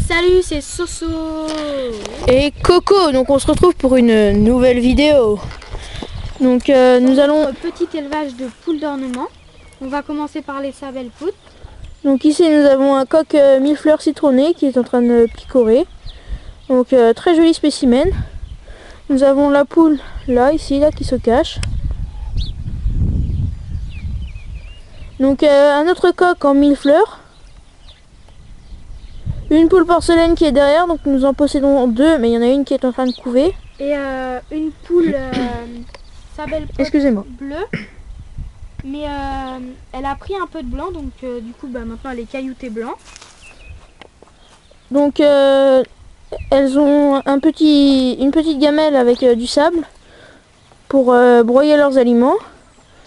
Salut, c'est Soso et Coco. Donc on se retrouve pour une nouvelle vidéo. Donc nous allons petit élevage de poules d'ornement. On va commencer par les sabelles poutres. Donc ici nous avons un coq millefleur citronné qui est en train de picorer. Donc très joli spécimen. Nous avons la poule là, ici, là, qui se cache. Donc un autre coq en millefleur. Une poule porcelaine qui est derrière, donc nous en possédons deux, mais il y en a une qui est en train de couver. Et une poule sabelle bleue. Mais elle a pris un peu de blanc, donc du coup maintenant elle est cailloutée blanc. Donc elles ont une petite gamelle avec du sable pour broyer leurs aliments.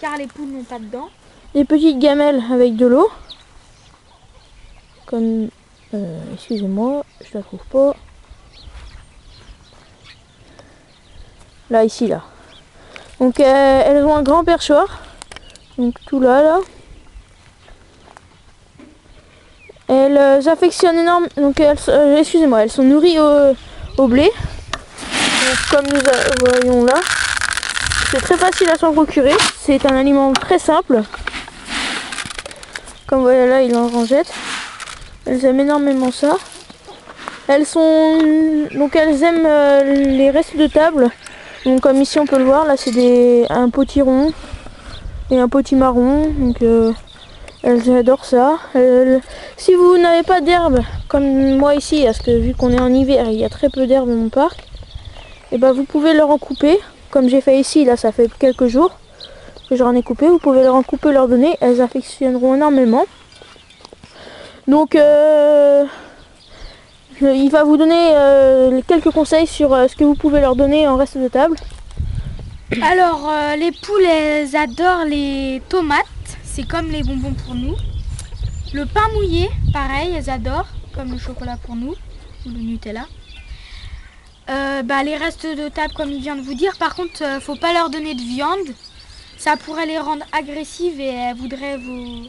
Car les poules n'ont pas de dents. Des petites gamelles avec de l'eau. Comme... excusez-moi, je la trouve pas. Là, ici, là. Donc elles ont un grand perchoir. Donc tout là. Elles affectionnent énormément. Donc excusez-moi, elles sont nourries au blé. Donc, comme nous voyons là. C'est très facile à s'en procurer. C'est un aliment très simple. Comme vous voyez là, il en rangette. Elles aiment énormément ça. Elles aiment les restes de table. Donc comme ici on peut le voir, là c'est un potiron et un potimarron. Donc elles adorent ça. Si vous n'avez pas d'herbe comme moi ici, parce que vu qu'on est en hiver, il y a très peu d'herbe dans mon parc, et ben vous pouvez leur en couper. Comme j'ai fait ici, là ça fait quelques jours que j'en ai coupé. Vous pouvez leur en couper, leur donner. Elles affectionneront énormément. Donc il va vous donner quelques conseils sur ce que vous pouvez leur donner en reste de table. Alors les poules elles adorent les tomates, c'est comme les bonbons pour nous. Le pain mouillé, pareil, elles adorent, comme le chocolat pour nous, ou le Nutella. Les restes de table comme il vient de vous dire, par contre faut pas leur donner de viande, ça pourrait les rendre agressives et elles voudraient vous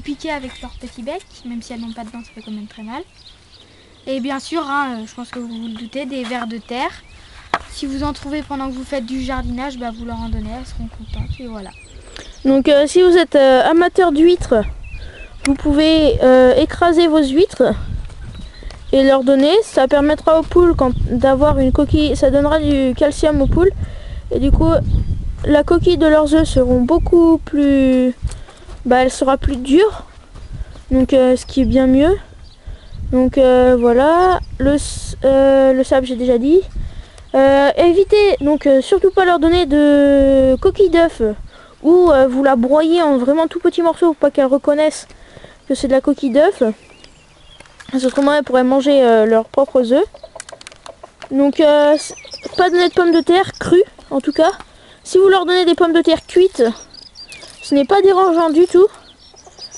piquer avec leur petit bec, même si elles n'ont pas de dents, ça fait quand même très mal. Et bien sûr, je pense que vous vous le doutez, des vers de terre. Si vous en trouvez pendant que vous faites du jardinage, vous leur en donnez, elles seront contentes et voilà. Donc si vous êtes amateur d'huîtres, vous pouvez écraser vos huîtres et leur donner. Ça permettra aux poules d'avoir une coquille, ça donnera du calcium aux poules. Et du coup, la coquille de leurs œufs seront beaucoup plus... elle sera plus dure. Donc ce qui est bien mieux. Donc voilà, le sable j'ai déjà dit. Évitez donc surtout pas leur donner de coquilles d'œufs ou vous la broyez en vraiment tout petits morceaux pour pas qu'elles reconnaissent que c'est de la coquille d'œuf. Autrement elles pourraient manger leurs propres œufs. Donc pas donner de pommes de terre crues en tout cas. Si vous leur donnez des pommes de terre cuites, ce n'est pas dérangeant du tout.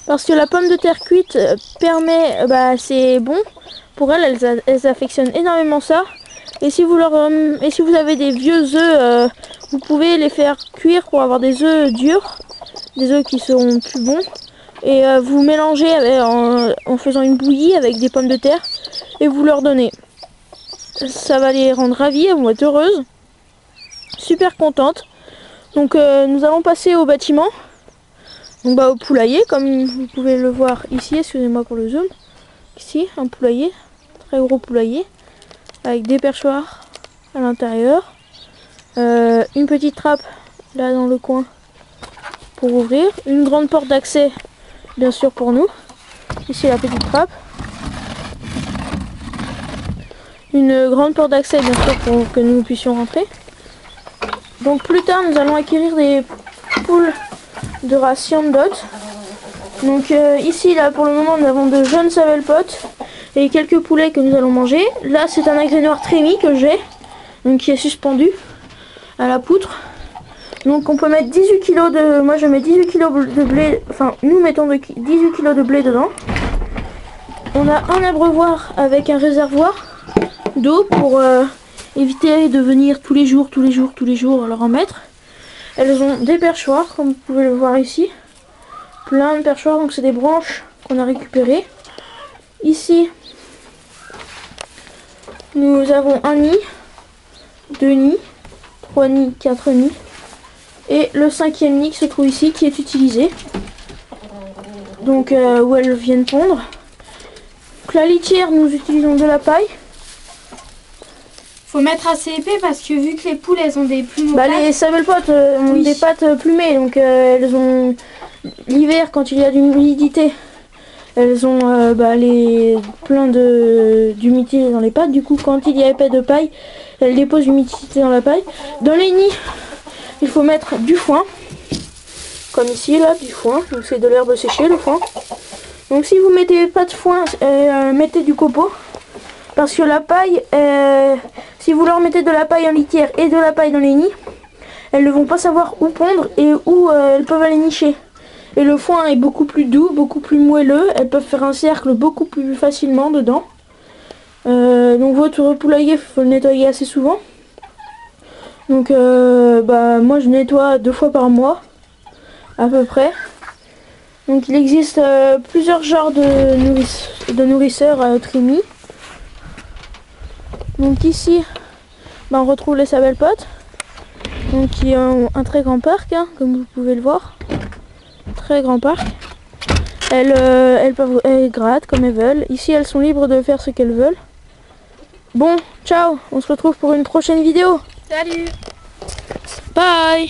Parce que la pomme de terre cuite permet, c'est bon pour elles, elles affectionnent énormément ça. Et si vous avez des vieux œufs, vous pouvez les faire cuire pour avoir des œufs durs, des œufs qui seront plus bons. Et vous mélangez en faisant une bouillie avec des pommes de terre et vous leur donnez. Ça va les rendre ravies, elles vont être heureuses, super contentes. Donc nous allons passer au bâtiment. Donc au poulailler, comme vous pouvez le voir ici, excusez-moi pour le zoom, ici un poulailler, très gros poulailler, avec des perchoirs à l'intérieur, une petite trappe là dans le coin pour ouvrir, une grande porte d'accès bien sûr pour nous, ici la petite trappe, une grande porte d'accès bien sûr pour que nous puissions rentrer. Donc plus tard nous allons acquérir des poules de race Yandot. Donc ici là pour le moment nous avons de jeunes sabelles potes et quelques poulets que nous allons manger. Là c'est un agrénoir trémie que j'ai, donc qui est suspendu à la poutre. Donc on peut mettre 18 kg de... Moi je mets 18 kg de blé, enfin nous mettons 18 kg de blé dedans. On a un abreuvoir avec un réservoir d'eau pour éviter de venir tous les jours leur en mettre. Elles ont des perchoirs, comme vous pouvez le voir ici. Plein de perchoirs, donc c'est des branches qu'on a récupérées. Ici, Nous avons un nid, 2 nids, 3 nids, 4 nids. Et le 5e nid qui se trouve ici, qui est utilisé. Donc où elles viennent pondre. Donc, la litière, nous utilisons de la paille. Faut mettre assez épais parce que vu que les poules elles ont des plumes. Bah, les savelpotes ont Oui. des pattes plumées, donc elles ont l'hiver quand il y a de l'humidité, elles ont plein d'humidité dans les pattes. Du coup, quand il y a épais de paille, elles déposent l'humidité dans la paille. Dans les nids, il faut mettre du foin, comme ici là, du foin. Donc c'est de l'herbe séchée, le foin. Donc si vous mettez pas de foin, mettez du copeau. Parce que la paille, si vous leur mettez de la paille en litière et de la paille dans les nids, elles ne vont pas savoir où pondre et où elles peuvent aller nicher. Et le foin est beaucoup plus doux, beaucoup plus moelleux. Elles peuvent faire un cercle beaucoup plus facilement dedans. Donc votre poulailler, il faut le nettoyer assez souvent. Donc moi je nettoie 2 fois par mois, à peu près. Donc il existe plusieurs genres de nourrisseurs Trimi. Donc ici, on retrouve les savelpotes, donc qui ont un très grand parc, hein, comme vous pouvez le voir. Très grand parc. Elles grattent comme elles veulent. Ici elles sont libres de faire ce qu'elles veulent. Bon, ciao, on se retrouve pour une prochaine vidéo. Salut! Bye!